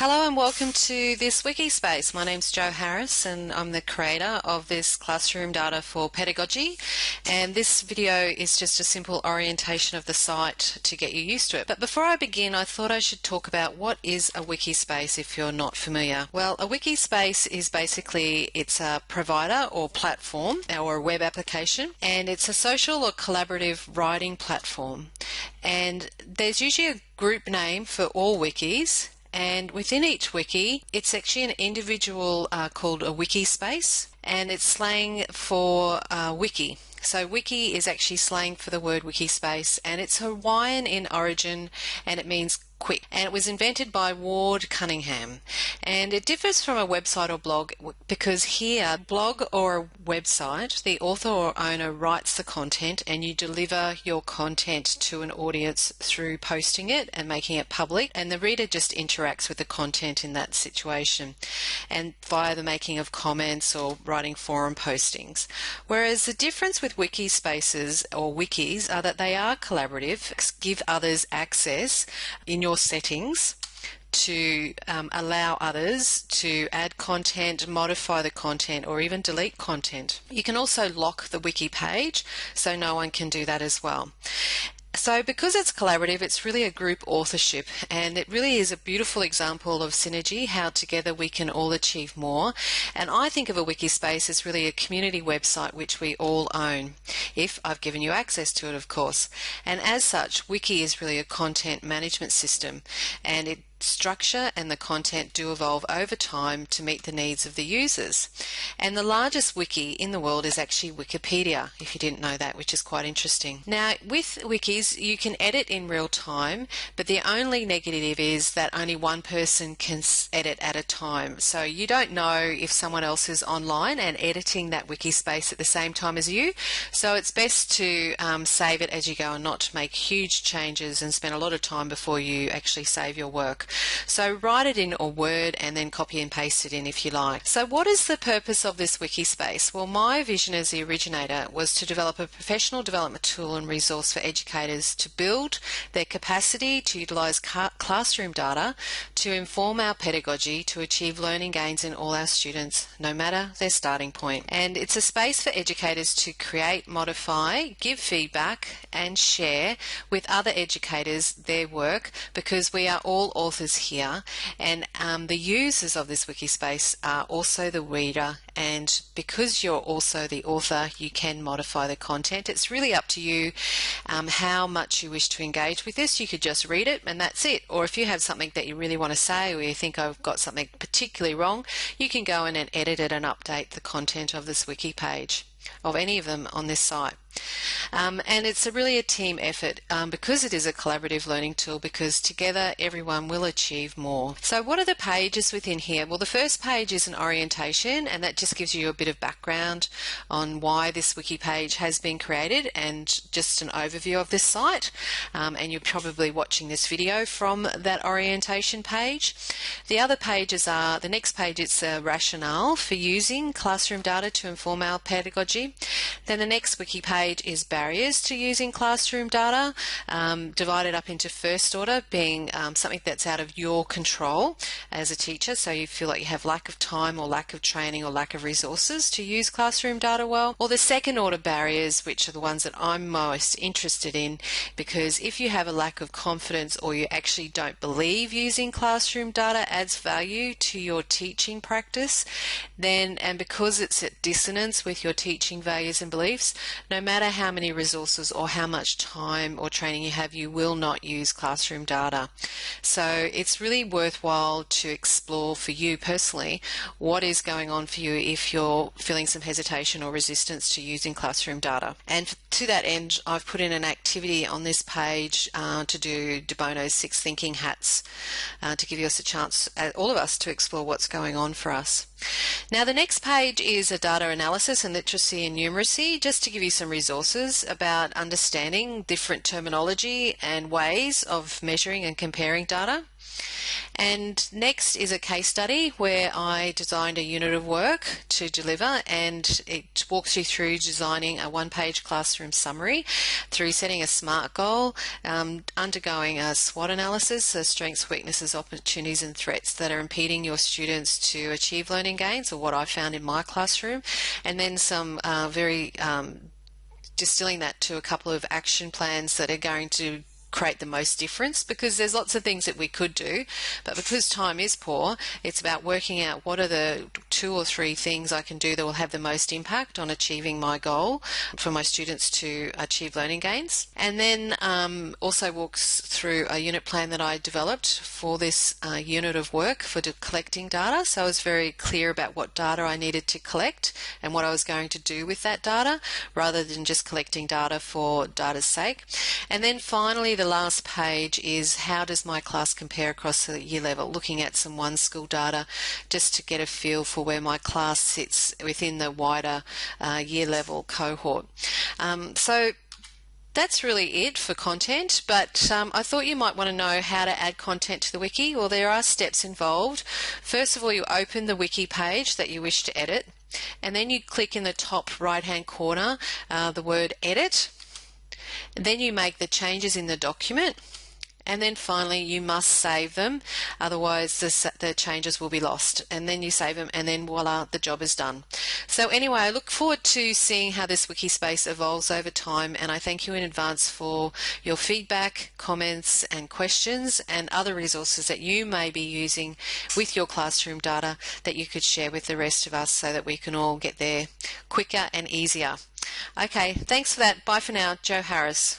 Hello and welcome to this Wikispace. My name's Jo Harris and I'm the creator of this classroom data for Pedagogy, and this video is just a simple orientation of the site to get you used to it. But before I begin, I thought I should talk about what is a Wikispace if you're not familiar. Well, a Wikispace is basically, it's a provider or platform or a web application, and it's a social or collaborative writing platform. And there's usually a group name for all wikis. And within each wiki, it's actually an individual called a wikispace, and it's slang for wiki. So wiki is actually slang for the word wikispace, and it's Hawaiian in origin, and it means quick. And it was invented by Ward Cunningham. And it differs from a website or blog because here, blog or a website, the author or owner writes the content and you deliver your content to an audience through posting it and making it public, and the reader just interacts with the content in that situation and via the making of comments or writing forum postings. Whereas the difference with wiki spaces or wikis are that they are collaborative, give others access in your settings to allow others to add content, modify the content, or even delete content. You can also lock the wiki page, so no one can do that as well. So because it's collaborative, it's really a group authorship, and it really is a beautiful example of synergy, how together we can all achieve more. And I think of a Wikispace as really a community website which we all own, if I've given you access to it, of course. And as such, Wiki is really a content management system, and its structure and the content do evolve over time to meet the needs of the users. And the largest wiki in the world is actually Wikipedia, if you didn't know that, which is quite interesting. Now, with wikis, you can edit in real time, but the only negative is that only one person can edit at a time. So you don't know if someone else is online and editing that wiki space at the same time as you. So it's best to save it as you go and not make huge changes and spend a lot of time before you actually save your work. So write it in a Word and then copy and paste it in if you like. So what is the purpose of this Wikispace? Well, my vision as the originator was to develop a professional development tool and resource for educators to build their capacity to utilise classroom data to inform our pedagogy to achieve learning gains in all our students, no matter their starting point. And it's a space for educators to create, modify, give feedback and share with other educators their work, because we are all authors here, and the users of this Wikispace are also the reader, and because you're also the author, you can modify the content. It's really up to you how much you wish to engage with this. You could just read it and that's it, or if you have something that you really want to say, or you think I've got something particularly wrong, you can go in and edit it and update the content of this wiki page, of any of them on this site. And it's really a team effort because it is a collaborative learning tool, because together everyone will achieve more. So what are the pages within here? Well, the first page is an orientation, and that just gives you a bit of background on why this wiki page has been created and just an overview of this site. And you're probably watching this video from that orientation page. The other pages are, the next page, it's a rationale for using classroom data to inform our pedagogy. Then the next wiki page is barriers to using classroom data, divided up into first order, being something that's out of your control as a teacher, so you feel like you have lack of time or lack of training or lack of resources to use classroom data well. Or the second order barriers, which are the ones that I'm most interested in, because if you have a lack of confidence or you actually don't believe using classroom data adds value to your teaching practice, then, and because it's at dissonance with your teaching values and beliefs, no matter how many resources or how much time or training you have, you will not use classroom data. So it's really worthwhile to explore for you personally what is going on for you if you're feeling some hesitation or resistance to using classroom data. And to that end, I've put in an activity on this page to do De Bono's 6 thinking hats to give us a chance, all of us, to explore what's going on for us. Now the next page is a data analysis and literacy and numeracy, just to give you some resources about understanding different terminology and ways of measuring and comparing data. And next is a case study where I designed a unit of work to deliver, and it walks you through designing a one-page classroom summary, through setting a SMART goal, undergoing a SWOT analysis, so strengths, weaknesses, opportunities and threats that are impeding your students to achieve learning gains, or what I found in my classroom, and then some distilling that to a couple of action plans that are going to create the most difference, because there's lots of things that we could do, but because time is poor, it's about working out what are the 2 or 3 things I can do that will have the most impact on achieving my goal for my students to achieve learning gains. And then also walks through a unit plan that I developed for this unit of work for collecting data. So I was very clear about what data I needed to collect and what I was going to do with that data, rather than just collecting data for data's sake. And then finally, the last page is how does my class compare across the year level, looking at some one school data just to get a feel for where my class sits within the wider year level cohort. So that's really it for content, but I thought you might want to know how to add content to the wiki. Well, there are steps involved. First of all, you open the wiki page that you wish to edit, and then you click in the top right hand corner the word edit. And then you make the changes in the document, and then finally you must save them, otherwise the changes will be lost. And then you save them, and then voila, the job is done. So anyway, I look forward to seeing how this Wikispace evolves over time, and I thank you in advance for your feedback, comments and questions, and other resources that you may be using with your classroom data that you could share with the rest of us, so that we can all get there quicker and easier. Okay, thanks for that. Bye for now. Jo Harris.